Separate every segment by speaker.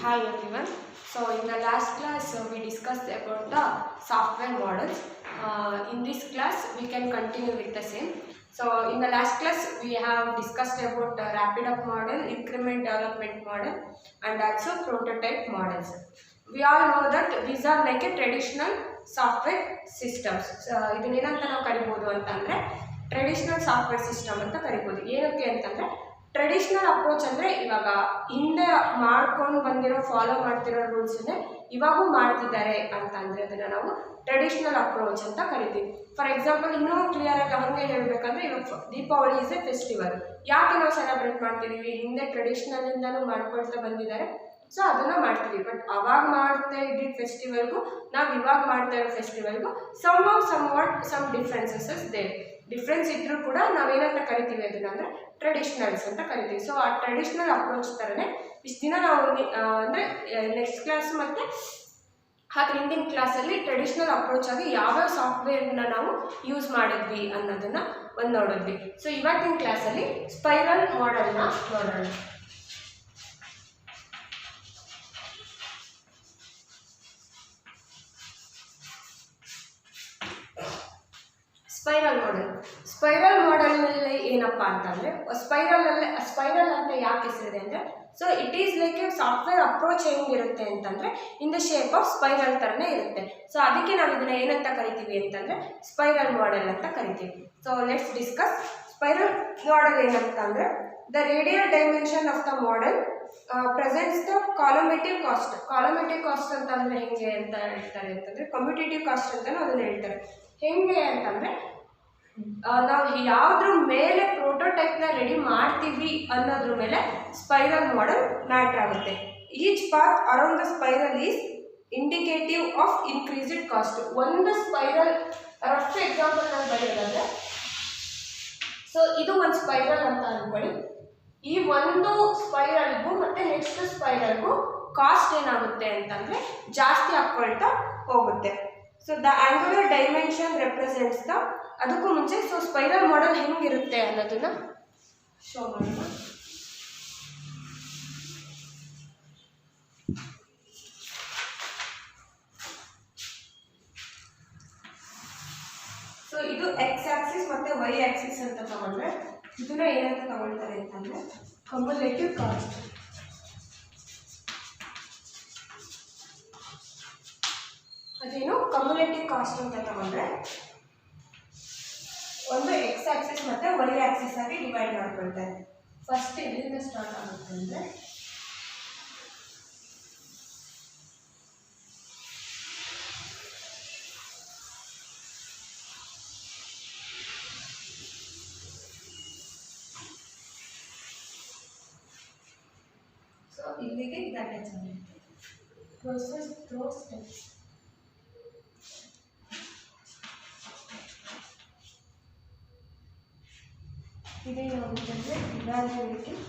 Speaker 1: Hi everyone. So in the last class we discussed about the software models. In this class we can continue with the same. So in the last class we have discussed about rapid up model, increment development model and also prototype models. We all know that these are like a traditional software systems. ಇದನ್ನೇನಂತ ನಾವು ಕರಿಬಹುದು ಅಂತಂದ್ರೆ traditional software system ಅಂತ ಕರಿಬಹುದು. ಏನಕ್ಕೆ ಅಂತಂದ್ರೆ traditional approach ಅಂದರೆ ಇವಾಗ ಹಿಂದೆ ಮಾಡ್ಕೊಂಡು ಬಂದಿರೋ ಫಾಲೋ ಮಾಡ್ತಿರೋ ರೂಲ್ಸನ್ನೇ ಇವಾಗೂ ಮಾಡ್ತಿದ್ದಾರೆ ಅಂತಂದರೆ ಅದನ್ನು ನಾವು ಟ್ರೆಡಿಷನಲ್ ಅಪ್ರೋಚ್ ಅಂತ ಕರಿತೀವಿ. ಫಾರ್ ಎಕ್ಸಾಂಪಲ್ ಇನ್ನೂ ಕ್ಲಿಯರಾಗಿ ಹಂಗೆ ಹೇಳಬೇಕಂದ್ರೆ ಇವಾಗ ದೀಪಾವಳಿ ಇಸ್ ಎ ಫೆಸ್ಟಿವಲ್. ಯಾಕೆ ನಾವು ಸೆಲೆಬ್ರೇಟ್ ಮಾಡ್ತಿದ್ದೀವಿ? ಹಿಂದೆ ಟ್ರೆಡಿಷನಲಿಂದನೂ ಮಾಡ್ಕೊಳ್ತಾ ಬಂದಿದ್ದಾರೆ, ಸೊ ಅದನ್ನು ಮಾಡ್ತೀವಿ. ಬಟ್ ಅವಾಗ ಮಾಡ್ತಾ ಇದ್ದಿದ್ದ ಫೆಸ್ಟಿವಲ್ಗೂ ನಾವು ಇವಾಗ ಮಾಡ್ತಾ ಇರೋ ಫೆಸ್ಟಿವಲ್ಗೂ ಸಮ್ ಡಿಫ್ರೆನ್ಸಸ್ ದೇ. ಡಿಫ್ರೆನ್ಸ್ ಇದ್ರೂ ಕೂಡ ನಾವೇನಂತ ಕರಿತೀವಿ ಅದನ್ನ ಅಂದರೆ ಟ್ರೆಡಿಷನಲ್ಸ್ ಅಂತ ಕರಿತೀವಿ. ಸೊ ಆ ಟ್ರೆಡಿಷನಲ್ ಅಪ್ರೋಚ್ ಥರನೇ ಇಷ್ಟು ದಿನ ನಾವು ಅಂದರೆ ನೆಕ್ಸ್ಟ್ ಕ್ಲಾಸ್ ಮತ್ತು ಹಾಗೆ ಹಿಂದಿನ ಕ್ಲಾಸಲ್ಲಿ ಟ್ರೆಡಿಷನಲ್ ಅಪ್ರೋಚ್ ಆಗಿ ಯಾವ್ಯಾವ ಸಾಫ್ಟ್ವೇರ್ನ ನಾವು ಯೂಸ್ ಮಾಡಿದ್ವಿ ಅನ್ನೋದನ್ನು ನೋಡಿದ್ವಿ. ಸೊ ಇವತ್ತಿನ ಕ್ಲಾಸಲ್ಲಿ ಸ್ಪೈರಲ್ ಮಾಡೆಲ್ನ ನೋಡೋಣ. ಸ್ಪೈರಲ್ ಮಾಡೆಲ್ನಲ್ಲಿ ಏನಪ್ಪ ಅಂತಂದರೆ ಸ್ಪೈರಲ್ ಅಂತ ಯಾಕೆ ಹೆಸರಿದೆ ಅಂದರೆ so it is like A software approach ಹೆಂಗಿರುತ್ತೆ ಅಂತಂದರೆ in the shape of spiral ಥರನೇ ಇರುತ್ತೆ. ಸೊ ಅದಕ್ಕೆ ನಾವು ಇದನ್ನು ಏನಂತ ಕರಿತೀವಿ ಅಂತಂದರೆ ಸ್ಪೈರಲ್ ಮಾಡೆಲ್ ಅಂತ ಕರಿತೀವಿ. So let's discuss spiral model ಏನಂತಂದರೆ the radial dimension of the model presents the cumulative cost. Cumulative cost ಅಂತಂದರೆ ಹೆಂಗೆ ಅಂತ ಹೇಳ್ತಾರೆ ಅಂತಂದರೆ ಕಮ್ಯೂಟೇಟಿವ್ ಕಾಸ್ಟ್ ಅಂತಲೂ ಅದನ್ನು ಹೇಳ್ತಾರೆ. ಹೆಂಗೆ ಅಂತಂದರೆ ನಾವು ಯಾವುದ್ರ ಮೇಲೆ ಪ್ರೋಟೋಟೈಪ್ನ ರೆಡಿ ಮಾಡ್ತೀವಿ ಅನ್ನೋದ್ರ ಮೇಲೆ ಸ್ಪೈರಲ್ ಮಾಡೆಲ್ ಮ್ಯಾಟ್ರ್ ಆಗುತ್ತೆ. Each path around the spiral is indicative of increased cost. ಒಂದು ಸ್ಪೈರಲ್ ರಫ್ ಎಕ್ಸಾಂಪಲ್ ನಾನು ಬರೆಯೋದಾದರೆ ಸೊ ಇದು ಒಂದು ಸ್ಪೈರಲ್ ಅಂತ ಅಂದ್ಕೊಳ್ಳಿ. ಈ ಒಂದು ಸ್ಪೈರಲ್ಗೂ ಮತ್ತು ನೆಕ್ಸ್ಟ್ ಸ್ಪೈರಲ್ಗೂ ಕಾಸ್ಟ್ ಏನಾಗುತ್ತೆ ಅಂತಂದರೆ ಜಾಸ್ತಿ ಹಾಕ್ಕೊಳ್ತಾ ಹೋಗುತ್ತೆ. So the angular dimension represents the ಅದಕ್ಕೂ ಮುಂಚೆ ಸೊ ಸ್ಪೈರಲ್ ಮಾಡೆಲ್ ಹೆಂಗಿರುತ್ತೆ ಅನ್ನೋದನ್ನ ಶೋ ಮಾಡೋಣ. ಸೊ ಇದು ಎಕ್ಸ್ ಆಕ್ಸಿಸ್ ಮತ್ತು ವೈ ಆಕ್ಸಿಸ್ ಅಂತ ತಗೊಂಡ್ರೆ ಇದನ್ನ ಏನಂತ ತಗೊಳ್ತಾರೆ ಅಂತಂದ್ರೆ ಕಮ್ಯುಲೇಟಿವ್ ಕಾಸ್ಟ್. ಅದೇನು ಕಮ್ಯುಲೇಟಿವ್ ಕಾಸ್ಟ್ ಅಂತ ತಗೊಂಡ್ರೆ ಒಂದು ಎಕ್ಸ್ ಆಕ್ಸಿಸ್ ಮತ್ತು ವೈ ಆಕ್ಸಿಸ್ ಆಗಿ ಡಿವೈಡ್ ಮಾಡ್ಕೊಳ್ತಾರೆ. ಫಸ್ಟ್ ಎಲ್ಲಿಂದ ಸ್ಟಾರ್ಟ್ ಆಗುತ್ತೆ ಅಂದರೆ ಸೊ ಇಲ್ಲಿಗೆ ಅಟ್ಯಾಚ್ ಆಗುತ್ತೆ. Process through steps. ಇದೇನಾಗುತ್ತಂದರೆ ಇವ್ಯಾಲ್ಯೂಯೇಟಿವ್,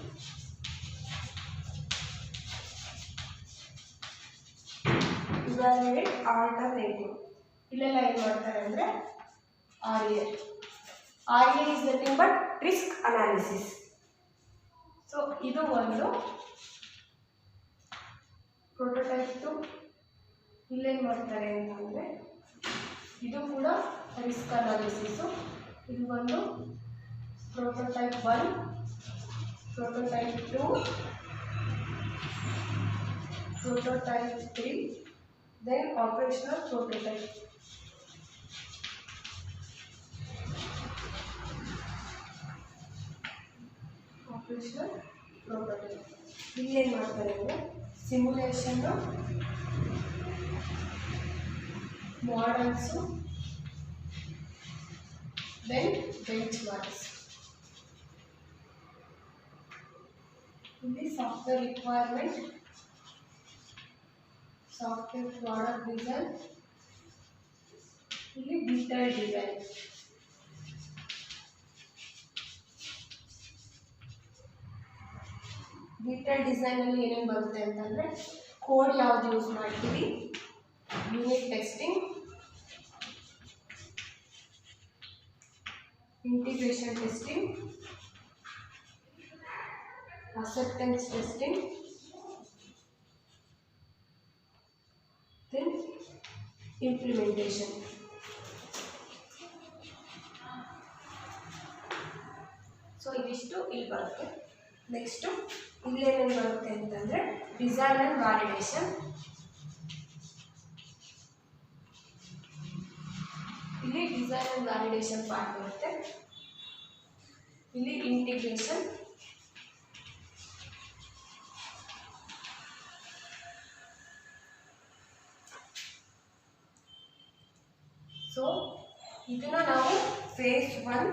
Speaker 1: ಇವ್ಯಾಲ್ಯೂಯೇಟ್, ಆಲ್ಟರ್ನೇಟಿವ್. ಇಲ್ಲೆಲ್ಲ ಏನು ಮಾಡ್ತಾರೆ ಅಂದರೆ RA is nothing but risk analysis. So ಇದು ಒಂದು ಪ್ರೋಟೋಟೈಪ್ 2. ಇಲ್ಲೇನು ಮಾಡ್ತಾರೆ ಅಂತಂದರೆ ಇದು ಕೂಡ ರಿಸ್ಕ್ ಅನಾಲಿಸಿಸು. ಇದು ಒಂದು prototype 1, prototype 2, prototype 3, then operational prototype. Operational prototype. ಇಲ್ಲಿ ಏನು ಮಾಡ್ತಾರೆ ಅಂದರೆ ಸಿಮ್ಯುಲೇಷನ್ನು, ಮಾಡೆಲ್ಸು, ದೆನ್ ಬೆಂಚ್ ಮಾರ್ಕ್ಸ್. ಇಲ್ಲಿ software requirement, software product design, ಇಲ್ಲಿ ಡೀಟೇಲ್ ಡಿಸೈನ್. ಡೀಟೇಲ್ ಡಿಸೈನಲ್ಲಿ ಏನೇನು ಬರುತ್ತೆ ಅಂತಂದರೆ ಕೋಡ್ ಯಾವುದು ಯೂಸ್ ಮಾಡ್ತೀವಿ, unit testing, integration testing, acceptance testing, implementation. So ಇದಿಷ್ಟು ಇಲ್ಲಿ ಬರುತ್ತೆ. ನೆಕ್ಸ್ಟು ಇಲ್ಲೇನೇನು ಬರುತ್ತೆ ಅಂತಂದರೆ ಡಿಸೈನ್ ಆ್ಯಂಡ್ ವ್ಯಾಲಿಡೇಷನ್. ಇಲ್ಲಿ ಡಿಸೈನ್ ಆ್ಯಂಡ್ ವ್ಯಾಲಿಡೇಷನ್ ಪಾರ್ಟ್ ಬರುತ್ತೆ. ಇಲ್ಲಿ ಇಂಟಿಗ್ರೇಷನ್, ಸೊ ಇದನ್ನು ನಾವು ಫೇಸ್ 1,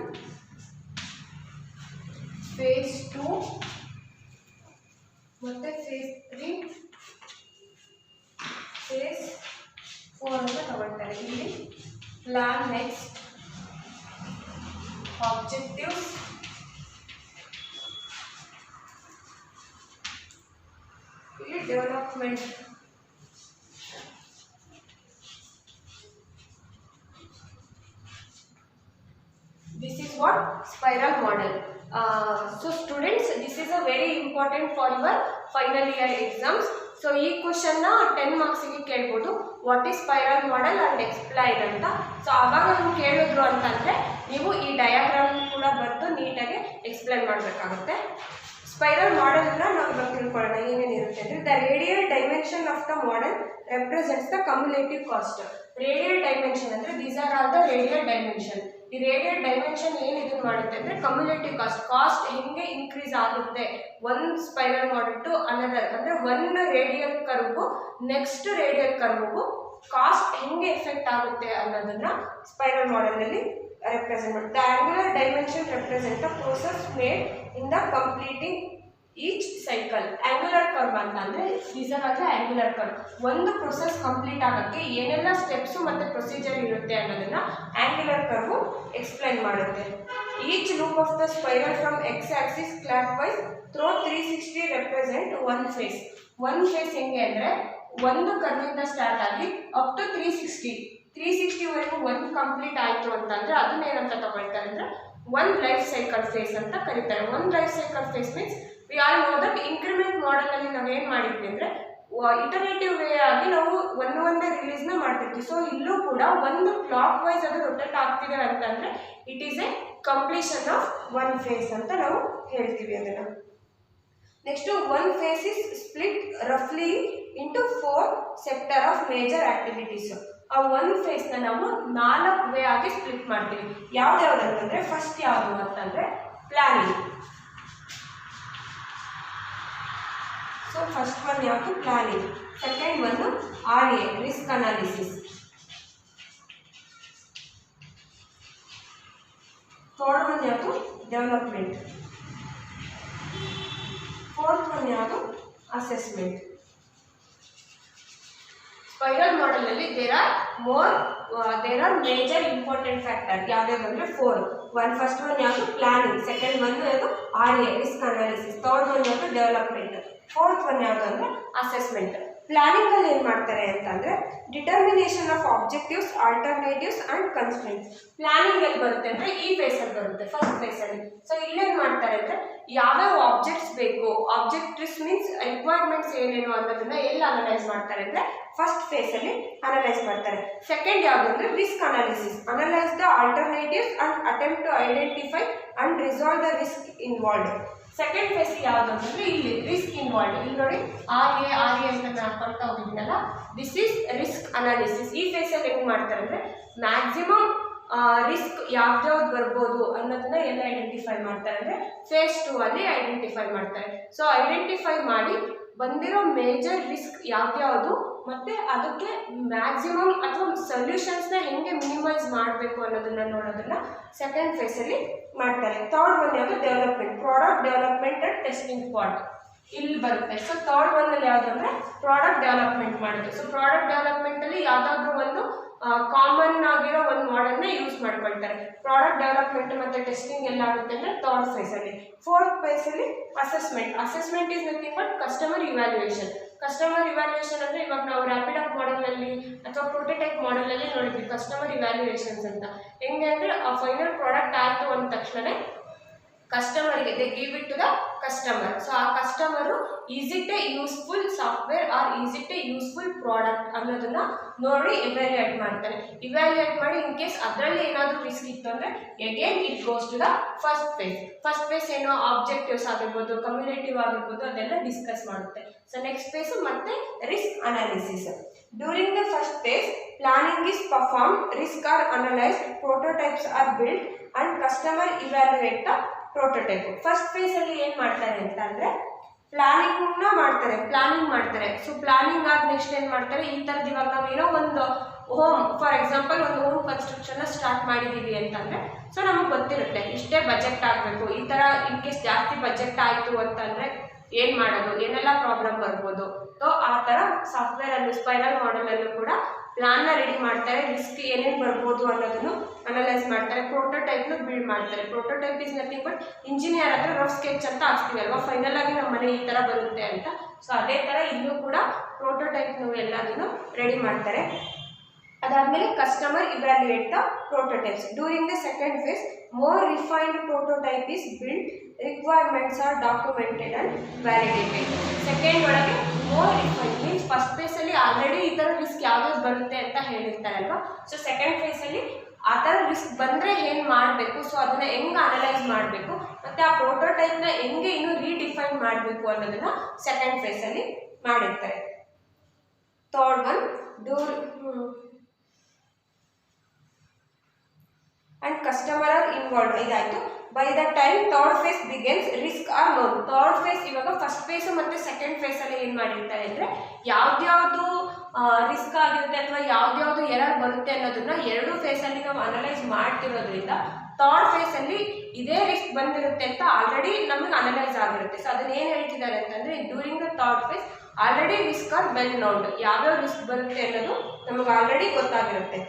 Speaker 1: ಫೇಸ್ 2 ಮತ್ತು ಫೇಸ್ 3, ಫೇಸ್ 4 ಅಂತ ತಗೊಳ್ತಾರೆ. ಇಲ್ಲಿ ಪ್ಲಾನ್, ನೆಕ್ಸ್ಟ್ ಆಬ್ಜೆಕ್ಟಿವ್ಸ್, ಇಲ್ಲಿ development, this is what spiral model. So students, this is a very important for your final year exams. So ಈ ಕ್ವಶನ್ 10 ಮಾರ್ಕ್ಸ್ ಗೆ ಕೇಳಬಹುದು, what is spiral model and explain ಅಂತ. So ಆವಾಗ ನೀವು ಕೇಳಿದ್ರು ಅಂತಂದ್ರೆ ನೀವು ಈ ಡಯಾಗ್ರಾಮ್ ಕೂಡ ಬರೆದು ನೀಟಾಗಿ ಎಕ್ಸ್ಪ್ಲೈನ್ ಮಾಡಬೇಕಾಗುತ್ತೆ. ಸ್ಪೈರಲ್ ಮಾಡೆಲ್ ಅನ್ನ ನಾವು ಇವಾಗ ತಿಳ್ಕೊಳ್ಳೋಣ ಏನೇನಿರುತ್ತೆ ಅಂದರೆ the radial dimension of the model represents the cumulative cost. Radial dimension ಅಂದರೆ these are all the radial dimension. ಈ ರೇಡಿಯಲ್ ಡೈಮೆನ್ಷನ್ ಏನು ಇದನ್ನು ಮಾಡುತ್ತೆ ಅಂದರೆ ಕಮ್ಯುಲೇಟಿವ್ ಕಾಸ್ಟ್ ಹೆಂಗೆ ಇನ್ಕ್ರೀಸ್ ಆಗುತ್ತೆ ಒಂದು ಸ್ಪೈರಲ್ ಮಾಡೆಲ್ ಟು ಅನದರ್, ಅಂದರೆ ಒಂದು ರೇಡಿಯಲ್ ಕರ್ವ್ಗೂ ನೆಕ್ಸ್ಟ್ ರೇಡಿಯಲ್ ಕರ್ವ್ಗೂ ಕಾಸ್ಟ್ ಹೆಂಗೆ ಎಫೆಕ್ಟ್ ಆಗುತ್ತೆ ಅನ್ನೋದನ್ನ ಸ್ಪೈರಲ್ ಮಾಡೆಲ್ನಲ್ಲಿ ರೆಪ್ರೆಸೆಂಟ್ ಮಾಡುತ್ತೆ. The angular dimension represent the process made in the completing each cycle. Angular curve ಅಂತ ಅಂದರೆ ರೀಸನ್ ಆದರೆ ಆಂಗ್ಯುಲರ್ ಕರ್ವ್ ಒಂದು ಪ್ರೊಸೆಸ್ ಕಂಪ್ಲೀಟ್ ಆಗೋಕ್ಕೆ ಏನೆಲ್ಲ ಸ್ಟೆಪ್ಸು ಮತ್ತು ಪ್ರೊಸೀಜರ್ ಇರುತ್ತೆ ಅನ್ನೋದನ್ನು ಆಂಗ್ಯುಲರ್ ಕರ್ವು ಎಕ್ಸ್ಪ್ಲೈನ್ ಮಾಡುತ್ತೆ. Each loop of the spiral from X axis clockwise through 360 represent one phase. One phase ಹೆಂಗೆ ಅಂದರೆ ಒಂದು ಕರ್ವಿಂದ ಸ್ಟಾರ್ಟ್ ಆಗಿ ಅಪ್ ಟು 360ವರೆಗೂ ಒಂದು ಕಂಪ್ಲೀಟ್ ಆಯಿತು ಅಂತಂದರೆ ಅದನ್ನೇನಂತ ತಗೊಳ್ತಾರೆ ಅಂದರೆ ಒನ್ ಲೈಫ್ ಸೈಕಲ್ ಫೇಸ್ ಅಂತ ಕರೀತಾರೆ. One life cycle phase means we all know that increment ಮಾಡೆಲಲ್ಲಿ ನಾವು ಏನು ಮಾಡಿದ್ವಿ ಅಂದರೆ ಇಟರೇಟಿವ್ ವೇ ಆಗಿ ನಾವು ಒಂದೇ ರಿಲೀಸ್ನ ಮಾಡ್ತಿರ್ತೀವಿ. ಸೊ ಇಲ್ಲೂ ಕೂಡ ಒಂದು ಕ್ಲಾಕ್ ವೈಸ್ ಅದು ರೊಟೇಟ್ ಆಗ್ತಿದೆ ಅಂತಂದರೆ it is a completion of one phase ಅಂತ ನಾವು ಹೇಳ್ತೀವಿ ಅದನ್ನು. Next one phase is split ರಫ್ಲಿ into 4 sector of major activities. ಆ ಒಂದು ಫೇಸ್ನ ನಾವು 4 ವೇ ಆಗಿ ಸ್ಪ್ಲಿಟ್ ಮಾಡ್ತೀವಿ. ಯಾವ್ದಾವ್ದು ಅಂತಂದರೆ ಫಸ್ಟ್ ಯಾವುದು ಅಂತಂದರೆ ಪ್ಲಾನಿಂಗ್. ಸೊ ಫಸ್ಟ್ ಒನ್ ಯಾವುದು planning, second one RA risk analysis, third one ಯಾವುದು ಡೆವಲಪ್ಮೆಂಟ್, ಫೋರ್ತ್ ಒನ್ ಯಾವುದು ಅಸೆಸ್ಮೆಂಟ್. ಸ್ಪೈರಲ್ ಮಾಡೆಲಲ್ಲಿ there are major important factor ಯಾವ್ಯಾವ ಅಂದರೆ 4. ಫಸ್ಟ್ ಒನ್ ಯಾವುದು ಪ್ಲಾನಿಂಗ್, ಸೆಕೆಂಡ್ ಒನ್ ಯಾವುದು RA risk analysis, third one ಯಾವುದು development, fourth one ಯಾವುದು ಅಂದರೆ ಅಸೆಸ್ಮೆಂಟ್. ಪ್ಲಾನಿಂಗಲ್ಲಿ ಏನು ಮಾಡ್ತಾರೆ ಅಂತಂದರೆ determination of objectives, alternatives and constraints. ಪ್ಲಾನಿಂಗಲ್ಲಿ ಬರುತ್ತೆ ಅಂದರೆ ಈ ಫೇಸಲ್ಲಿ ಬರುತ್ತೆ, ಫಸ್ಟ್ ಫೇಸಲ್ಲಿ. ಸೊ ಇಲ್ಲೇನು ಮಾಡ್ತಾರೆ ಅಂದರೆ ಯಾವ್ಯಾವ ಆಬ್ಜೆಕ್ಟ್ಸ್ ಬೇಕು, ಆಬ್ಜೆಕ್ಟಿವ್ಸ್ ಮೀನ್ಸ್ ರಿಕ್ವೈರ್ಮೆಂಟ್ಸ್ ಏನೇನು ಅನ್ನೋದನ್ನ ಎಲ್ಲಿ ಅನಲೈಸ್ ಮಾಡ್ತಾರೆ ಅಂದರೆ ಫಸ್ಟ್ ಫೇಸಲ್ಲಿ ಅನಲೈಸ್ ಮಾಡ್ತಾರೆ. ಸೆಕೆಂಡ್ ಯಾವುದು ಅಂದರೆ risk analysis, analyse the alternatives and attempt to identify and resolve the risk involved. Second phase ಯಾವುದು ಅಂತಂದರೆ ಇಲ್ಲಿ ರಿಸ್ಕ್ ಇನ್ವಾಲ್ವ್ಡ್. ಇಲ್ಲಿ ನೋಡಿ RA ಅಂತ ನಾನು ಕೊಡ್ತಾ ಹೋಗಿದ್ದೀನಲ್ಲ, ದಿಸ್ ಈಸ್ ರಿಸ್ಕ್ ಅನಾಲಿಸಿಸ್. ಈ ಫೇಸಲ್ಲಿ ಹೆಂಗೆ ಮಾಡ್ತಾರೆ ಅಂದರೆ ಮ್ಯಾಕ್ಸಿಮಮ್ ರಿಸ್ಕ್ ಯಾವ್ದ್ಯಾವ್ದು ಬರ್ಬೋದು ಅನ್ನೋದನ್ನ ಎಲ್ಲ ಐಡೆಂಟಿಫೈ ಮಾಡ್ತಾರೆ. ಅಂದರೆ ಫೇಸ್ 2 ಅಲ್ಲಿ ಐಡೆಂಟಿಫೈ ಮಾಡ್ತಾರೆ. ಸೊ ಐಡೆಂಟಿಫೈ ಮಾಡಿ ಬಂದಿರೋ ಮೇಜರ್ ರಿಸ್ಕ್ ಯಾವ್ದ್ಯಾವುದು ಮತ್ತು ಅದಕ್ಕೆ ಮ್ಯಾಕ್ಸಿಮಮ್ ಅಥವಾ ಸೊಲ್ಯೂಷನ್ಸ್ನ ಹೆಂಗೆ ಮಿನಿಮೈಸ್ ಮಾಡಬೇಕು ಅನ್ನೋದನ್ನ ನೋಡೋದನ್ನ ಸೆಕೆಂಡ್ ಫೇಸಲ್ಲಿ ಮಾಡ್ತಾರೆ. ಥರ್ಡ್ ಒನ್ ಯಾವುದು development, product development and testing part ಇಲ್ಲಿ ಬರುತ್ತೆ. ಸೊ ಥರ್ಡ್ ಒನ್ನಲ್ಲಿ ಯಾವುದು ಅಂದರೆ ಪ್ರಾಡಕ್ಟ್ ಡೆವಲಪ್ಮೆಂಟ್ ಮಾಡೋದು. ಸೊ ಪ್ರಾಡಕ್ಟ್ ಡೆವಲಪ್ಮೆಂಟಲ್ಲಿ ಯಾವುದಾದ್ರೂ ಒಂದು ಕಾಮನ್ ಆಗಿರೋ ಒಂದು ಮಾಡೆಲ್ನ ಯೂಸ್ ಮಾಡ್ಕೊಳ್ತಾರೆ. ಪ್ರಾಡಕ್ಟ್ ಡೆವಲಪ್ಮೆಂಟ್ ಮತ್ತು ಟೆಸ್ಟಿಂಗ್ ಎಲ್ಲ ಆಗುತ್ತೆ ಅಂದರೆ ಥರ್ಡ್ ಫೇಸಲ್ಲಿ. ಫೋರ್ತ್ ಫೇಸಲ್ಲಿ assessment is nothing but customer evaluation. Customer evaluation ಅಂದರೆ ಇವಾಗ ನಾವು ರ್ಯಾಪಿಡ್ ಮಾಡೆಲಲ್ಲಿ ಅಥವಾ ಪ್ರೋಟೋಟೈಪ್ ಮಾಡೆಲಲ್ಲಿ ನೋಡಿದ್ವಿ ಕಸ್ಟಮರ್ ಇವ್ಯಾಲ್ಯೂಯೇಷನ್ಸ್ ಅಂತ. ಹೆಂಗೆ ಅಂದರೆ ಆ ಫೈನಲ್ ಪ್ರಾಡಕ್ಟ್ ಆಯಿತು ಅಂದ ತಕ್ಷಣ ಕಸ್ಟಮರಿಗೆ they give it to the customer. So ಆ customer is it a useful software or is it a useful product ಅನ್ನೋದನ್ನ ನೋಡಿ ಇವ್ಯಾಲ್ಯೂಯೇಟ್ ಮಾಡ್ತಾರೆ. ಇವ್ಯಾಲ್ಯೂಯೇಟ್ ಮಾಡಿ ಇನ್ ಕೇಸ್ ಅದರಲ್ಲಿ ಏನಾದರೂ ರಿಸ್ಕ್ ಇತ್ತು ಅಂದರೆ again it goes to the first phase ಏನೋ ಆಬ್ಜೆಕ್ಟಿವ್ಸ್ ಆಗಿರ್ಬೋದು, ಕಮ್ಯುಲೇಟಿವ್ ಆಗಿರ್ಬೋದು, ಅದೆಲ್ಲ ಡಿಸ್ಕಸ್ ಮಾಡುತ್ತೆ. ಸೊ ನೆಕ್ಸ್ಟ್ ಫೇಸ್ ಮತ್ತೆ risk analysis. During the first phase planning is perform, risk are analysed, prototypes are build and customer evaluate the prototype. First phase ಅಲ್ಲಿ ಏನ್ ಮಾಡ್ತಾರೆ ಅಂತ ಅಂದ್ರೆ ಪ್ಲಾನಿಂಗ್ ಮಾಡ್ತಾರೆ. ಸೊ ಪ್ಲಾನಿಂಗ್ ಆದ ನೆಕ್ಸ್ಟ್ ಏನ್ ಮಾಡ್ತಾರೆ, ಈ ತರದ್ ಇವಾಗ ನಾವೇನೋ ಒಂದು ಹೋಮ್, ಫಾರ್ ಎಕ್ಸಾಂಪಲ್ ಒಂದು ಹೋಮ್ ಕನ್ಸ್ಟ್ರಕ್ಷನ್ ಸ್ಟಾರ್ಟ್ ಮಾಡಿದೀವಿ ಅಂತಂದ್ರೆ ಸೊ ನಮಗೆ ಗೊತ್ತಿರುತ್ತೆ ಇಷ್ಟೇ ಬಜೆಟ್ ಆಗಬೇಕು, ಈ ತರ ಇನ್ ಕೇಸ್ ಜಾಸ್ತಿ ಬಜೆಟ್ ಆಯಿತು ಅಂತಂದ್ರೆ ಏನು ಮಾಡೋದು, ಏನೆಲ್ಲ ಪ್ರಾಬ್ಲಮ್ ಬರ್ಬೋದು. ಸೊ ಆ ಥರ ಸಾಫ್ಟ್ವೇರ್ ಅಲ್ಲೂ ಸ್ಪೈರಲ್ ಮಾಡೆಲ್ ಅಲ್ಲೂ ಕೂಡ ಪ್ಲಾನ್ನ ರೆಡಿ ಮಾಡ್ತಾರೆ, ರಿಸ್ಕ್ ಏನೇನು ಬರ್ಬೋದು ಅನ್ನೋದನ್ನು ಅನಲೈಸ್ ಮಾಡ್ತಾರೆ, ಪ್ರೋಟೋಟೈಪ್ನ ಬಿಲ್ಡ್ ಮಾಡ್ತಾರೆ. Prototype is nothing but engineer ಹತ್ರ ರಫ್ ಸ್ಕೆಚ್ ಅಂತ ಹಾಕ್ತೀವಿ ಅಲ್ವಾ, ಫೈನಲ್ ಆಗಿ ನಮ್ಮ ಮನೆ ಈ ಥರ ಬರುತ್ತೆ ಅಂತ. ಸೊ ಅದೇ ಥರ ಇಲ್ಲೂ ಕೂಡ ಪ್ರೋಟೋಟೈಪ್ನು ಎಲ್ಲದನ್ನು ರೆಡಿ ಮಾಡ್ತಾರೆ. ಅದಾದಮೇಲೆ customer evaluate the prototypes. During the second phase more refined prototype is build, requirements are documented and validated. Second ಒಳಗೆ ಮೋರ್ ರಿಫೈನ್ಡ್ ಮೀನ್ಸ್ ಫಸ್ಟ್ ಫೇಸಲ್ಲಿ ಆಲ್ರೆಡಿ ಈ ಥರ ರಿಸ್ಕ್ ಯಾವ್ದು ಬರುತ್ತೆ ಅಂತ ಹೇಳಿರ್ತಾರಲ್ವಾ. ಸೊ ಸೆಕೆಂಡ್ ಫೇಸಲ್ಲಿ ಆ ಥರ ರಿಸ್ಕ್ ಬಂದರೆ ಏನು ಮಾಡಬೇಕು, ಸೊ ಅದನ್ನು ಹೆಂಗೆ ಅನಲೈಸ್ ಮಾಡಬೇಕು, ಮತ್ತು ಆ ಪ್ರೋಟೋಟೈಪ್ನ ಹೆಂಗೆ ಇನ್ನೂ ರೀಡಿಫೈನ್ ಮಾಡಬೇಕು ಅನ್ನೋದನ್ನು ಸೆಕೆಂಡ್ ಫೇಸಲ್ಲಿ ಮಾಡಿರ್ತಾರೆ. Third one and customer are involved. ಇದಾಯಿತು. By the time third face begins risk R non. Third face ಇವಾಗ ಫಸ್ಟ್ ಫೇಸ್ ಮತ್ತು ಸೆಕೆಂಡ್ ಫೇಸಲ್ಲಿ ಏನು ಮಾಡಿರ್ತಾರೆ ಅಂದರೆ ಯಾವ್ದ್ಯಾವುದು ರಿಸ್ಕ್ ಆಗಿರುತ್ತೆ ಅಥವಾ ಯಾವ್ದ್ಯಾವುದು ಎರರ್ ಬರುತ್ತೆ ಅನ್ನೋದನ್ನ ಎರಡೂ ಫೇಸಲ್ಲಿ ನಾವು ಅನಲೈಸ್ ಮಾಡ್ತಿರೋದ್ರಿಂದ ಥರ್ಡ್ ಫೇಸಲ್ಲಿ ಇದೇ ರಿಸ್ಕ್ ಬಂದಿರುತ್ತೆ ಅಂತ ಆಲ್ರೆಡಿ ನಮಗೆ ಅನಲೈಸ್ ಆಗಿರುತ್ತೆ. ಸೊ ಅದನ್ನ ಏನು ಹೇಳ್ತಿದ್ದಾರೆ ಅಂತಂದರೆ during the third phase already risk are well knowned, ಯಾವ್ಯಾವ ರಿಸ್ಕ್ ಬರುತ್ತೆ ಅನ್ನೋದು ನಮಗೆ ಆಲ್ರೆಡಿ ಗೊತ್ತಾಗಿರುತ್ತೆ.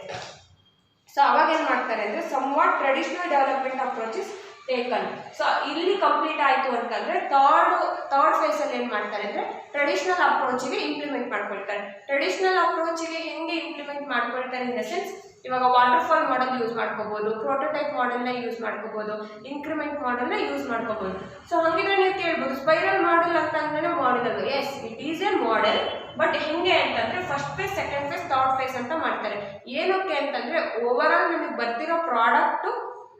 Speaker 1: ಸೊ ಅವಾಗ ಏನು ಮಾಡ್ತಾರೆ ಅಂದರೆ somewhat traditional development approach is taken. So ಇಲ್ಲಿ ಕಂಪ್ಲೀಟ್ ಆಯಿತು ಅಂತಂದರೆ ಥರ್ಡ್ ಫೇಸಲ್ಲಿ ಏನು ಮಾಡ್ತಾರೆ ಅಂದರೆ ಟ್ರೆಡಿಷನಲ್ ಅಪ್ರೋಚಿಗೆ ಇಂಪ್ಲಿಮೆಂಟ್ ಮಾಡ್ಕೊಳ್ತಾರೆ. ಟ್ರೆಡಿಷನಲ್ ಅಪ್ರೋಚಿಗೆ ಹೆಂಗೆ ಇಂಪ್ಲಿಮೆಂಟ್ ಮಾಡ್ಕೊಳ್ತಾರೆ ಇನ್ ದ ಸೆನ್ಸ್ ಇವಾಗ ವಾಟರ್ಫಾಲ್ ಮಾಡೆಲ್ ಯೂಸ್ ಮಾಡ್ಕೋಬೋದು, ಪ್ರೋಟೋಟೈಪ್ ಮಾಡೆಲ್ನ ಯೂಸ್ ಮಾಡ್ಕೋಬೋದು, ಇನ್ಕ್ರಿಮೆಂಟ್ ಮಾಡೆಲ್ನ ಯೂಸ್ ಮಾಡ್ಕೋಬೋದು. ಸೊ ಹಾಗಿದ್ರೆ ನೀವು ಕೇಳ್ಬೋದು ಸ್ಪೈರಲ್ ಮಾಡೆಲ್ ಅಂತ ಅಂದ್ರೆ ಮಾಡೆಲ್ ಅದು. Yes, it is a model, but ಹೆಂಗೆ ಅಂತಂದರೆ first phase, second phase, third face ಅಂತ ಮಾಡ್ತಾರೆ. ಏನಕ್ಕೆ ಅಂತಂದರೆ ಓವರ್ ಆಲ್ ನಮಗೆ ಬರ್ತಿರೋ ಪ್ರಾಡಕ್ಟು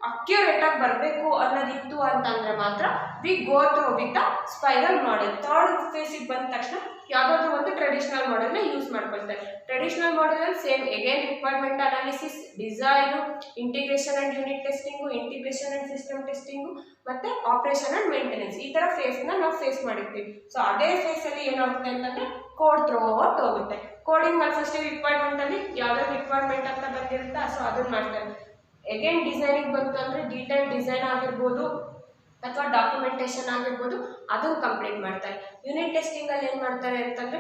Speaker 1: ಅಕ್ಯುರೇಟ್ ಆಗಿ ಬರಬೇಕು ಅನ್ನೋದಿತ್ತು ಅಂತಂದರೆ ಮಾತ್ರ we go through with a spiral model. Third ಫೇಸಿಗೆ ಬಂದ ತಕ್ಷಣ ಯಾವುದಾದ್ರೂ ಒಂದು ಟ್ರೆಡಿಷನಲ್ ಮಾಡೆಲ್ನ ಯೂಸ್ ಮಾಡ್ಕೊಳ್ತಾರೆ. ಟ್ರೆಡಿಷನಲ್ ಮಾಡೆಲಲ್ಲಿ same again requirement analysis, design, integration and unit testing, integration and system testing, ಮತ್ತು ಆಪರೇಷನ್ ಆ್ಯಂಡ್ ಮೇಂಟೆನೆನ್ಸ್, ಈ ಥರ ಫೇಸ್ನ ನಾವು ಫೇಸ್ ಮಾಡಿರ್ತೀವಿ. ಸೊ ಅದೇ ಫೇಸಲ್ಲಿ ಏನಾಗುತ್ತೆ ಅಂತಂದರೆ ಕೋಡ್ ಥ್ರೋ ಔಟ್ ಹೋಗುತ್ತೆ. ಕೋಡಿಂಗಲ್ಲಿ ಫಸ್ಟ್ ರಿಕ್ವೈರ್ಮೆಂಟಲ್ಲಿ ಯಾವುದಾದ್ರು ರಿಕ್ವೈರ್ಮೆಂಟ್ ಅಂತ ಬಂದಿರುತ್ತಾ, ಸೊ ಅದನ್ನು ಮಾಡ್ತಾರೆ. ಅಗೇನ್ ಡಿಸೈನಿಗೆ ಬಂತು ಅಂದರೆ ಡೀಟೇಲ್ ಡಿಸೈನ್ ಆಗಿರ್ಬೋದು ಅಥವಾ ಡಾಕ್ಯುಮೆಂಟೇಷನ್ ಆಗಿರ್ಬೋದು, ಅದನ್ನು ಕಂಪ್ಲೀಟ್ ಮಾಡ್ತಾರೆ. ಯೂನಿಟ್ ಟೆಸ್ಟಿಂಗಲ್ಲಿ ಏನು ಮಾಡ್ತಾರೆ ಅಂತಂದರೆ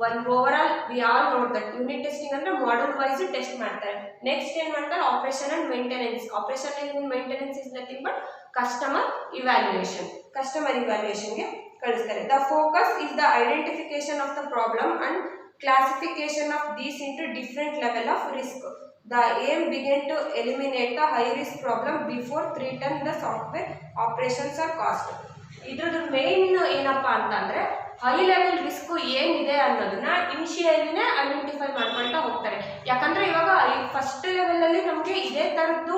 Speaker 1: ಒಂದು over all we all note that unit testing ಅಂದರೆ ಮಾಡಲ್ ವೈಸ್ ಟೆಸ್ಟ್ ಮಾಡ್ತಾರೆ. ನೆಕ್ಸ್ಟ್ ಏನು ಮಾಡ್ತಾರೆ operation and maintenance. Operation and maintenance is nothing but customer ಇವ್ಯಾಲ್ಯೂಯೇಷನ್ಗೆ ಕಳಿಸ್ತಾರೆ. The focus is the identification of the problem and classification of these into different level of risk. The aim began to eliminate the high risk problem before threaten the software operations or cost. ಇದ್ರದ್ದು main ಏನಪ್ಪ ಅಂತಂದರೆ high level risk ಏನಿದೆ ಅನ್ನೋದನ್ನ ಇನಿಷಿಯಲಿನೇ identify ಮಾಡ್ಕೊಳ್ತಾ ಹೋಗ್ತಾರೆ. ಯಾಕಂದರೆ ಇವಾಗ first ಲೆವೆಲಲ್ಲಿ ನಮಗೆ ಇದೇ ಥರದ್ದು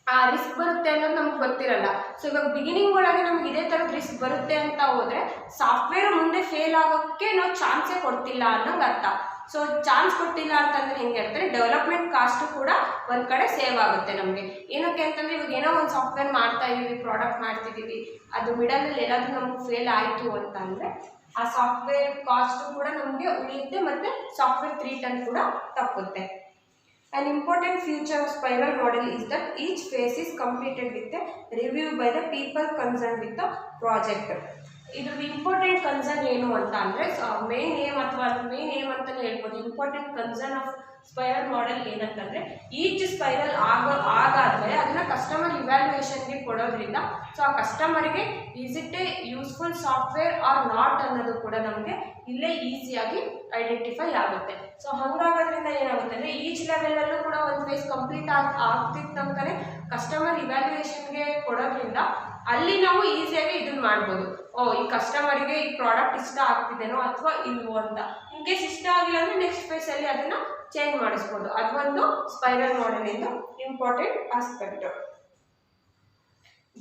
Speaker 1: ಆ ರಿಸ್ಕ್ ಬರುತ್ತೆ ಅನ್ನೋದು ನಮ್ಗೆ ಗೊತ್ತಿರಲ್ಲ. ಸೊ ಇವಾಗ ಬಿಗಿನಿಂಗ್ ಒಳಗೆ ನಮ್ಗೆ ಇದೇ ಥರದ ರಿಸ್ಕ್ ಬರುತ್ತೆ ಅಂತ ಹೋದರೆ ಸಾಫ್ಟ್ವೇರ್ ಮುಂದೆ ಫೇಲ್ ಆಗೋಕ್ಕೆ ನಾವು ಚಾನ್ಸೇ ಕೊಡ್ತಿಲ್ಲ ಅನ್ನೋಂಗೆ ಅರ್ಥ. ಸೊ ಚಾನ್ಸ್ ಕೊಟ್ಟಿಲ್ಲ ಅಂತಂದರೆ ಹೆಂಗೆ ಹೇಳ್ತಾರೆ ಡೆವಲಪ್ಮೆಂಟ್ ಕಾಸ್ಟು ಕೂಡ ಒಂದು ಕಡೆ ಸೇವ್ ಆಗುತ್ತೆ ನಮಗೆ. ಏನಕ್ಕೆ ಅಂತಂದರೆ ಇವಾಗ ಏನೋ ಒಂದು ಸಾಫ್ಟ್ವೇರ್ ಮಾಡ್ತಾ ಇದ್ದೀವಿ, ಪ್ರಾಡಕ್ಟ್ ಮಾಡ್ತಿದ್ದೀವಿ, ಅದು ಮಿಡಲಲ್ಲಿ ಎಲ್ಲಾದರೂ ನಮ್ಗೆ ಫೇಲ್ ಆಯಿತು ಅಂತ ಅಂದರೆ ಆ ಸಾಫ್ಟ್ವೇರ್ ಕಾಸ್ಟು ಕೂಡ ನಮಗೆ ಉಳಿಯುತ್ತೆ ಮತ್ತು ಸಾಫ್ಟ್ವೇರ್ ರಿಟರ್ನ್ ಕೂಡ ತಪ್ಪುತ್ತೆ. An important feature of spiral model is that each phase is completed with a review by the people concerned with the project. ಇದ್ರ ಇಂಪಾರ್ಟೆಂಟ್ ಕನ್ಸರ್ನ್ ಏನು ಅಂತ ಅಂದರೆ ಮೇನ್ ಏಮ್ ಅಥವಾ ಮೇನ್ ಏಮ್ ಅಂತಲೇ ಹೇಳ್ಬೋದು. Important concern of spiral model ಏನಂತಂದರೆ each spiral ಆಗಾದ್ಮೇಲೆ ಅದನ್ನು ಕಸ್ಟಮರ್ ಇವ್ಯಾಲ್ಯೂಯೇಷನ್ಗೆ ಕೊಡೋದ್ರಿಂದ ಸೊ ಆ ಕಸ್ಟಮರ್ಗೆ is it a useful software or not ಅನ್ನೋದು ಕೂಡ ನಮಗೆ ಇಲ್ಲೇ ಈಸಿಯಾಗಿ ಐಡೆಂಟಿಫೈ ಆಗುತ್ತೆ. ಸೊ ಹಾಗಾಗೋದ್ರಿಂದ ಏನಾಗುತ್ತೆ ಅಂದರೆ ಈಚ್ ಲೆವೆಲಲ್ಲೂ ಕೂಡ ಒಂದು ಫೇಸ್ ಕಂಪ್ಲೀಟ್ ಆಗ್ತಿದ್ದಂಗೆ ಕಸ್ಟಮರ್ ಇವ್ಯಾಲ್ಯೂಯೇಷನ್ಗೆ ಕೊಡೋದ್ರಿಂದ ಅಲ್ಲಿ ನಾವು ಈಸಿಯಾಗಿ ಇದನ್ನು ಮಾಡ್ಬೋದು. ಈ ಕಸ್ಟಮರಿಗೆ ಈ ಪ್ರಾಡಕ್ಟ್ ಇಷ್ಟ ಆಗ್ತಿದೆನೋ ಅಥವಾ ಇಲ್ವೋ ಅಂತ. ಇನ್ ಕೇಸ್ ಇಷ್ಟ ಆಗಿಲ್ಲ ಅಂದರೆ ನೆಕ್ಸ್ಟ್ ಫೇಸಲ್ಲಿ ಅದನ್ನು ಚೇಂಜ್ ಮಾಡಿಸ್ಬೋದು. ಅದೊಂದು ಸ್ಪೈರಲ್ ಮಾಡೆಲಿಂದ important aspect.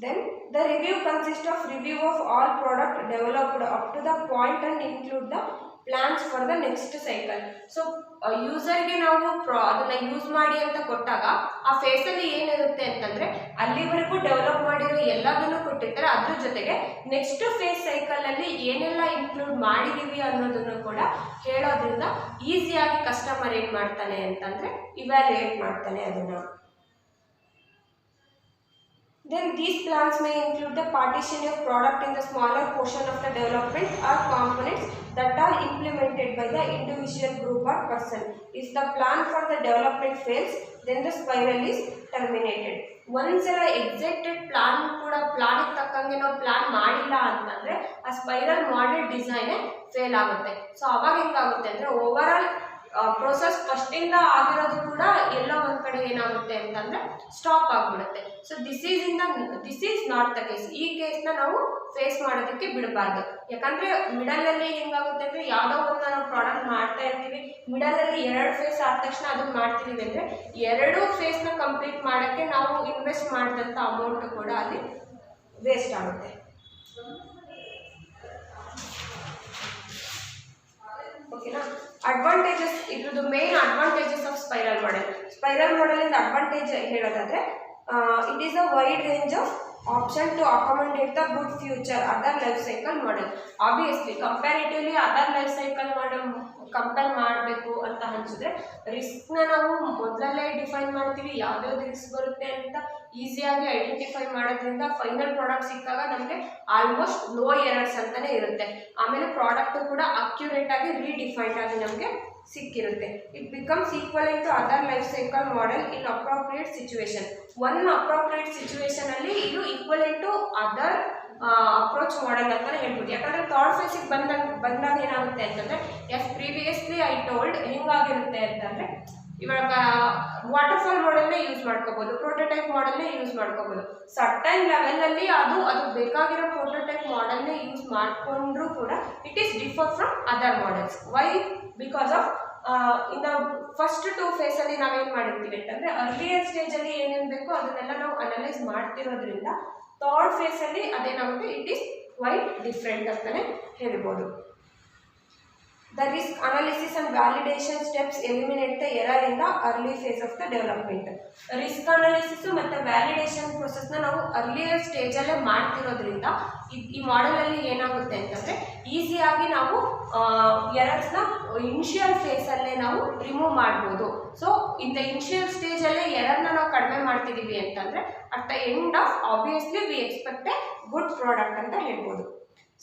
Speaker 1: Then the review consists of review of all product developed up to the point and include the plans for the next cycle. So ಯೂಸರ್ಗೆ ನಾವು ಅದನ್ನ ಯೂಸ್ ಮಾಡಿ ಅಂತ ಕೊಟ್ಟಾಗ ಆ ಫೇಸಲ್ಲಿ ಏನಿರುತ್ತೆ ಅಂತಂದರೆ ಅಲ್ಲಿವರೆಗೂ ಡೆವಲಪ್ ಮಾಡಿರೋ ಎಲ್ಲದನ್ನು ಕೊಟ್ಟಿರ್ತಾರೆ. ಅದ್ರ ಜೊತೆಗೆ ನೆಕ್ಸ್ಟ್ ಫೇಸ್ ಸೈಕಲಲ್ಲಿ ಏನೆಲ್ಲ ಇನ್ಕ್ಲೂಡ್ ಮಾಡಿದ್ದೀವಿ ಅನ್ನೋದನ್ನು ಕೂಡ ಹೇಳೋದ್ರಿಂದ ಈಸಿಯಾಗಿ ಕಸ್ಟಮರ್ ಏನು ಮಾಡ್ತಾನೆ ಅಂತಂದರೆ ಇವ್ಯಾಲ್ಯೂಯೇಟ್ ಮಾಡ್ತಾನೆ ಅದನ್ನು. Then these plans may include the partitioning of product in the smaller portion of the development or components that are implemented by the individual group or person. If the plan for the development fails, then the spiral is terminated. ಒಂದ್ಸಲ ಎಕ್ಸಿಕ್ಟೆಡ್ plan ಕೂಡ ಪ್ಲಾನಿಗೆ ತಕ್ಕಂಗೆ ನಾವು plan ಮಾಡಿಲ್ಲ ಅಂತಂದರೆ ಆ spiral model ಡಿಸೈನೇ fail ಆಗುತ್ತೆ. So ಅವಾಗ ಹೆಂಗಾಗುತ್ತೆ ಅಂದರೆ ಓವರ್ ಆಲ್ ಪ್ರೋಸೆಸ್ ಫಸ್ಟಿಂದ ಆಗಿರೋದು ಕೂಡ ಎಲ್ಲೋ ಒಂದು ಕಡೆ ಏನಾಗುತ್ತೆ ಅಂತಂದರೆ ಸ್ಟಾಪ್ ಆಗಿಬಿಡುತ್ತೆ. So this is not the case. ಈ ಕೇಸ್ನ ನಾವು ಫೇಸ್ ಮಾಡೋದಕ್ಕೆ ಬಿಡಬಾರ್ದು. ಯಾಕಂದರೆ ಮಿಡಲಲ್ಲಿ ಹೆಂಗಾಗುತ್ತೆ ಅಂದರೆ ಯಾವುದೋ ಒಂದು ನಾವು ಪ್ರಾಡಕ್ಟ್ ಮಾಡ್ತಾ ಇರ್ತೀವಿ, ಮಿಡಲಲ್ಲಿ 2 ಫೇಸ್ ಆದ ತಕ್ಷಣ ಅದನ್ನು ಮಾಡ್ತಿದ್ದೀವಿ ಅಂದರೆ 2 ಫೇಸ್ನ ಕಂಪ್ಲೀಟ್ ಮಾಡೋಕ್ಕೆ ನಾವು ಇನ್ವೆಸ್ಟ್ ಮಾಡಿದಂಥ ಅಮೌಂಟು ಕೂಡ ಅಲ್ಲಿ ವೇಸ್ಟ್ ಆಗುತ್ತೆ. ಓಕೆನಾ? ಅಡ್ವಾಂಟೇಜಸ್, ಇದ್ರದ್ದು main advantages of spiral model. Spiral ಮಾಡೆಲಿಂದ ಅಡ್ವಾಂಟೇಜ್ ಹೇಳೋದಾದರೆ it is a wide range of option to accommodate the good future other life cycle model. Obviously comparatively other life cycle model compare ಮಾಡಬೇಕು ಅಂತ ಅನಿಸಿದ್ರೆ ರಿಸ್ಕ್ನ ನಾವು ಮೊದಲಲ್ಲೇ define ಮಾಡ್ತೀವಿ. ಯಾವ್ಯಾವ್ದು risk ಬರುತ್ತೆ ಅಂತ ಈಸಿಯಾಗಿ ಐಡೆಂಟಿಫೈ ಮಾಡೋದ್ರಿಂದ ಫೈನಲ್ ಪ್ರಾಡಕ್ಟ್ ಸಿಕ್ಕಾಗ ನಮಗೆ ಆಲ್ಮೋಸ್ಟ್ ನೋ ಎರರ್ಸ್ ಅಂತಲೇ ಇರುತ್ತೆ. ಆಮೇಲೆ ಪ್ರಾಡಕ್ಟು ಕೂಡ ಅಕ್ಯುರೇಟಾಗಿ ರೀಡಿಫೈನ್ಡ್ ಆಗಿ ನಮಗೆ ಸಿಕ್ಕಿರುತ್ತೆ. It becomes equivalent to other life cycle model in appropriate situation. One appropriate ಸಿಚುವೇಶನಲ್ಲಿ ಇದು equivalent to other approach model ಅಂತಲೇ ಹೇಳ್ಬೋದು. ಯಾಕಂದರೆ ಥರ್ಡ್ ಫೇಸಿಗೆ ಬಂದಾಗ ಏನಾಗುತ್ತೆ ಅಂತಂದರೆ ಪ್ರೀವಿಯಸ್ಲಿ ಐ ಟೋಲ್ಡ್ ಹೆಂಗಾಗಿರುತ್ತೆ ಅಂತಂದರೆ ಇವಾಗ ವಾಟರ್ಫಾಲ್ ಮಾಡೆಲ್ನೇ ಯೂಸ್ ಮಾಡ್ಕೋಬೋದು, ಪ್ರೋಟೋಟೈಪ್ ಮಾಡೆಲ್ನೇ ಯೂಸ್ ಮಾಡ್ಕೋಬೋದು. ಸರ್ಟನ್ ಲೆವೆಲಲ್ಲಿ ಅದು ಬೇಕಾಗಿರೋ ಪ್ರೋಟೋಟೈಪ್ ಮಾಡೆಲ್ನೇ ಯೂಸ್ ಮಾಡಿಕೊಂಡ್ರೂ ಕೂಡ it is differ from other models. Why? Because of ಇನ್ನು ಫಸ್ಟ್ 2 ಫೇಸಲ್ಲಿ ನಾವೇನು ಮಾಡಿರ್ತೀವಿ ಅಂತಂದರೆ ಅರ್ಲಿಯರ್ ಸ್ಟೇಜಲ್ಲಿ ಏನೇನು ಬೇಕೋ ಅದನ್ನೆಲ್ಲ ನಾವು ಅನಲೈಸ್ ಮಾಡ್ತಿರೋದ್ರಿಂದ ಥರ್ಡ್ ಫೇಸಲ್ಲಿ ಅದೇನಾಗುತ್ತೆ ಇಟ್ ಈಸ್ ಕ್ವೈಟ್ ಡಿಫ್ರೆಂಟ್ ಅಂತಲೇ ಹೇಳ್ಬೋದು. The risk analysis and validation steps eliminate the error in the early phase of the development. Risk analysis ಮತ್ತು ವ್ಯಾಲಿಡೇಷನ್ ಪ್ರೊಸೆಸ್ನ ನಾವು ಅರ್ಲಿಯರ್ ಸ್ಟೇಜಲ್ಲೇ ಮಾಡ್ತಿರೋದ್ರಿಂದ ಈ ಮಾಡೆಲಲ್ಲಿ ಏನಾಗುತ್ತೆ ಅಂತಂದರೆ ಈಸಿಯಾಗಿ ನಾವು ಎರರ್ಸ್ನ ಇನಿಷಿಯಲ್ ಫೇಸಲ್ಲೇ ನಾವು ರಿಮೂವ್ ಮಾಡ್ಬೋದು. ಸೊ ಇನ್ ದ ಇನಿಷಿಯಲ್ ಸ್ಟೇಜಲ್ಲೇ ಎರರ್ನ ನಾವು ಕಡಿಮೆ ಮಾಡ್ತಿದ್ದೀವಿ ಅಂತಂದರೆ at the end of obviously we expect A good product ಅಂತ ಹೇಳ್ಬೋದು.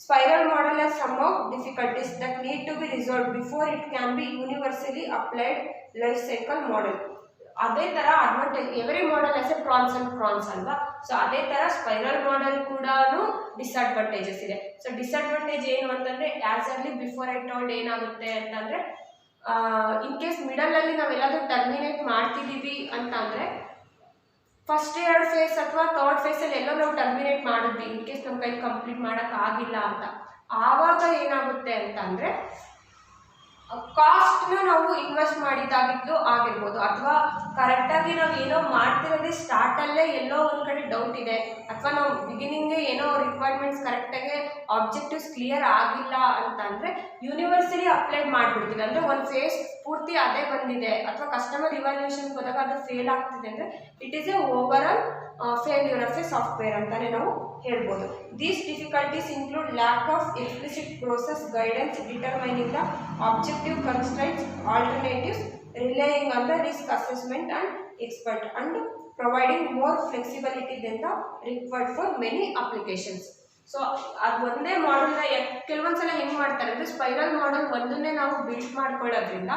Speaker 1: Spiral model has some of difficulties that need to be resolved before it can be universally applied life cycle model. ಅದೇ ಥರ advantage every model as a pros and pros ಅಲ್ವಾ. So ಅದೇ ಥರ spiral model ಕೂಡ disadvantages ಇದೆ. So disadvantage ಏನು ಅಂತಂದರೆ as early before I told ಏನಾಗುತ್ತೆ ಅಂತಂದರೆ ಇನ್ ಕೇಸ್ ಮಿಡಲಲ್ಲಿ ನಾವೆಲ್ಲಾದರೂ ಟರ್ಮಿನೇಟ್ ಮಾಡ್ತಿದ್ದೀವಿ ಅಂತ ಅಂದರೆ ಫಸ್ಟ್ 2 ಫೇಸ್ ಅಥವಾ ಥರ್ಡ್ ಫೇಸಲ್ಲಿ ಎಲ್ಲೋ ನಾವು ಟರ್ಮಿನೇಟ್ ಮಾಡಿದ್ವಿ ಇನ್ ಕೇಸ್ ನಮ್ಮ ಕೈ ಕಂಪ್ಲೀಟ್ ಮಾಡೋಕ್ಕಾಗಿಲ್ಲ ಅಂತ. ಆವಾಗ ಏನಾಗುತ್ತೆ ಅಂತ ಅಂದರೆ ಕಾಸ್ಟ್ನ ನಾವು ಇನ್ವೆಸ್ಟ್ ಮಾಡಿದ್ದಾಗಿದ್ದು ಆಗಿರ್ಬೋದು, ಅಥವಾ ಕರೆಕ್ಟಾಗಿ ನಾವು ಏನೋ ಮಾಡ್ತಿರೋದೇ ಸ್ಟಾರ್ಟಲ್ಲೇ ಎಲ್ಲೋ ಒಂದು ಕಡೆ ಡೌಟ್ ಇದೆ, ಅಥವಾ ನಾವು ಬಿಗಿನಿಂಗೇ ಏನೋ ರಿಕ್ವೈರ್ಮೆಂಟ್ಸ್ ಕರೆಕ್ಟಾಗಿ ಆಬ್ಜೆಕ್ಟಿವ್ಸ್ ಕ್ಲಿಯರ್ ಆಗಿಲ್ಲ ಅಂತ ಅಂದರೆ ಯೂನಿವರ್ಸಲಿ ಅಪ್ಲೈ ಮಾಡಿಬಿಡ್ತೀವಿ. ಅಂದರೆ ಒಂದು ಫೇಸ್ ಪೂರ್ತಿ ಅದೇ ಬಂದಿದೆ ಅಥವಾ ಕಸ್ಟಮರ್ ಇವ್ಯಾಲ್ಯೂಯೇಷನ್ಗೆ ಹೋದಾಗ ಅದು ಫೇಲ್ ಆಗ್ತಿದೆ ಅಂದರೆ it is a overall failure of a software ಅಂತಲೇ ನಾವು ಹೇಳ್ಬೋದು. These difficulties include lack of explicit process guidance determining the objective constraints alternatives relying on the risk assessment and expert and providing more flexibility than the required for many applications. So ಅದು ಒಂದೇ ಮಾಡೆಲ್ನ ಕೆಲವೊಂದು ಸಲ ಹೆಂಗೆ ಮಾಡ್ತಾರೆ ಅಂದರೆ spiral model ಒಂದನ್ನೇ ನಾವು built ಮಾಡ್ಕೊಳ್ಳೋದ್ರಿಂದ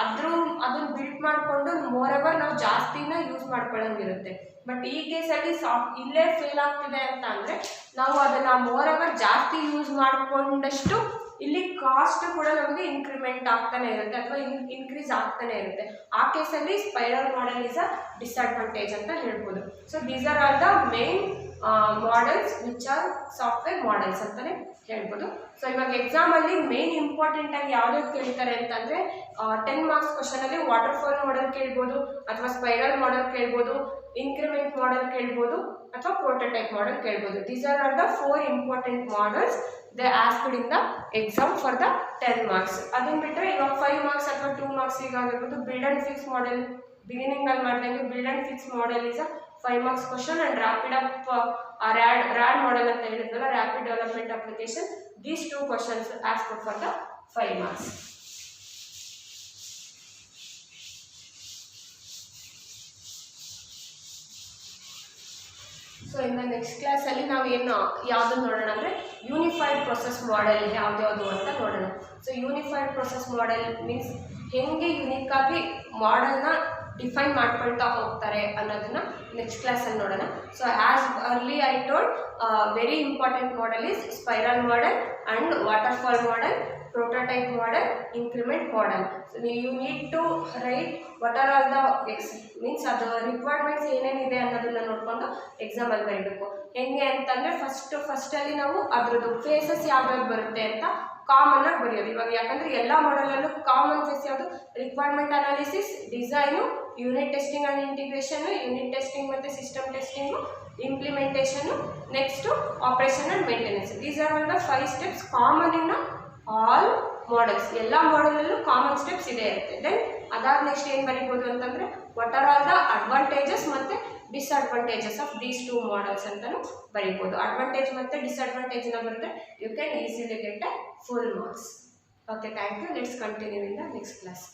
Speaker 1: ಅದನ್ನು ಬಿಲ್ಟ್ ಮಾಡಿಕೊಂಡು ಮೋರೆವರ್ ನಾವು ಜಾಸ್ತಿನ ಯೂಸ್ ಮಾಡ್ಕೊಳ್ಳೋಂಗಿರುತ್ತೆ. ಬಟ್ ಈ ಕೇಸಲ್ಲಿ ಇಲ್ಲೇ ಫೇಲ್ ಆಗ್ತಿದೆ ಅಂತ ಅಂದರೆ ನಾವು ಅದನ್ನು ಮೋರೆವರ್ ಜಾಸ್ತಿ ಯೂಸ್ ಮಾಡಿಕೊಂಡಷ್ಟು ಇಲ್ಲಿ ಕಾಸ್ಟ್ ಕೂಡ ನಮಗೆ ಇನ್ಕ್ರಿಮೆಂಟ್ ಆಗ್ತಾನೆ ಇರುತ್ತೆ ಅಥವಾ ಇನ್ಕ್ರೀಸ್ ಆಗ್ತಾನೆ ಇರುತ್ತೆ. ಆ ಕೇಸಲ್ಲಿ spiral model is a disadvantage ಅಂತ ಹೇಳ್ಬೋದು. So these are the main models which are software models ಅಂತಲೇ ಹೇಳ್ಬೋದು. ಸೊ ಇವಾಗ ಎಕ್ಸಾಮಲ್ಲಿ ಮೇನ್ ಇಂಪಾರ್ಟೆಂಟ್ ಆಗಿ ಯಾವ್ದು ಕೇಳ್ತಾರೆ ಅಂತಂದರೆ 10 ಮಾರ್ಕ್ಸ್ ಕ್ವಶನಲ್ಲಿ ವಾಟರ್ಫಾಲ್ ಮಾಡೆಲ್ ಕೇಳ್ಬೋದು, ಅಥವಾ ಸ್ಪೈರಲ್ ಮಾಡೆಲ್ ಕೇಳ್ಬೋದು, ಇನ್ಕ್ರಿಮೆಂಟ್ ಮಾಡೆಲ್ ಕೇಳ್ಬೋದು, ಅಥವಾ ಪ್ರೋಟೋಟೈಪ್ ಮಾಡೆಲ್ ಕೇಳ್ಬೋದು. These are the 4 important models they asked in the exam for the 10 marks. ಅದನ್ನು ಬಿಟ್ಟರೆ ಇವಾಗ 5 ಮಾರ್ಕ್ಸ್ ಅಥವಾ 2 ಮಾರ್ಕ್ಸಿಗೆ ಆಗಿರ್ಬೋದು ಬಿಲ್ಡ್ ಆ್ಯಂಡ್ ಫಿಕ್ಸ್ ಮಾಡೆಲ್, ಬಿಗಿನಿಂಗಲ್ಲಿ ಮಾಡಿದಂಗೆ build and fix model is a 5 marks question, and rapid up RAD model ಅಂತ ಹೇಳಿದ್ವಲ್ಲ, rapid development application, these 2 questions asked for the 5 marks. So ಇನ್ನು ನೆಕ್ಸ್ಟ್ ಕ್ಲಾಸಲ್ಲಿ ನಾವು ಯಾವುದನ್ನು ನೋಡೋಣ ಅಂದರೆ ಯೂನಿಫೈಡ್ ಪ್ರೊಸೆಸ್ ಮಾಡೆಲ್ ಯಾವ್ದ್ಯಾವುದು ಅಂತ ನೋಡೋಣ. So unified process model means ಹೆಂಗೆ ಯುನಿಕಾಗಿ ಮಾಡೆಲ್ನ ಡಿಫೈನ್ ಮಾಡ್ಕೊಳ್ತಾ ಹೋಗ್ತಾರೆ ಅನ್ನೋದನ್ನ ನೆಕ್ಸ್ಟ್ ಕ್ಲಾಸಲ್ಲಿ ನೋಡೋಣ. So as early I told, very important model is spiral model and waterfall model, prototype model, increment model. So you need to write what are all the means ಅದು requirements ಏನೇನಿದೆ ಅನ್ನೋದನ್ನ ನೋಡ್ಕೊಂಡು exam ಅಲ್ಲಿ ಬರೀಬೇಕು. ಹೆಂಗೆ ಅಂತಂದ್ರೆ ಫಸ್ಟ್ ಅಲ್ಲಿ ನಾವು ಅದ್ರದ್ದು ಫೇಸಸ್ ಯಾವ್ಯಾವ್ದು ಬರುತ್ತೆ ಅಂತ ಕಾಮನ್ ಆಗಿ ಬರೆಯೋದು. ಇವಾಗ ಯಾಕಂದ್ರೆ ಎಲ್ಲ ಮಾಡೆಲಲ್ಲೂ ಕಾಮನ್ ಫೇಸ್ ಯಾವುದು, requirement analysis, design, unit testing and integration, unit testing ಮತ್ತು system testing, implementation, next operation and maintenance. These are all the 5 steps common in all models. ಎಲ್ಲ ಮಾಡೆಲಲ್ಲೂ ಕಾಮನ್ ಸ್ಟೆಪ್ಸ್ ಇದೆ ಇರುತ್ತೆ. ದೆನ್ ಅದಾದ ನೆಕ್ಸ್ಟ್ ಏನು ಬರೀಬೋದು ಅಂತಂದರೆ what are all the advantages ಮತ್ತು ಡಿಸ್ಅಡ್ವಾಂಟೇಜಸ್ ಆಫ್ ದೀಸ್ 2 ಮಾಡೆಲ್ಸ್ ಅಂತಲೂ ಬರೀಬೋದು. ಅಡ್ವಾಂಟೇಜ್ ಮತ್ತು ಡಿಸ್ಅಡ್ವಾಂಟೇಜ್ನ ಬರೆದ್ರೆ you can easily get a full marks. Okay, thank you. Let's continue in the next class.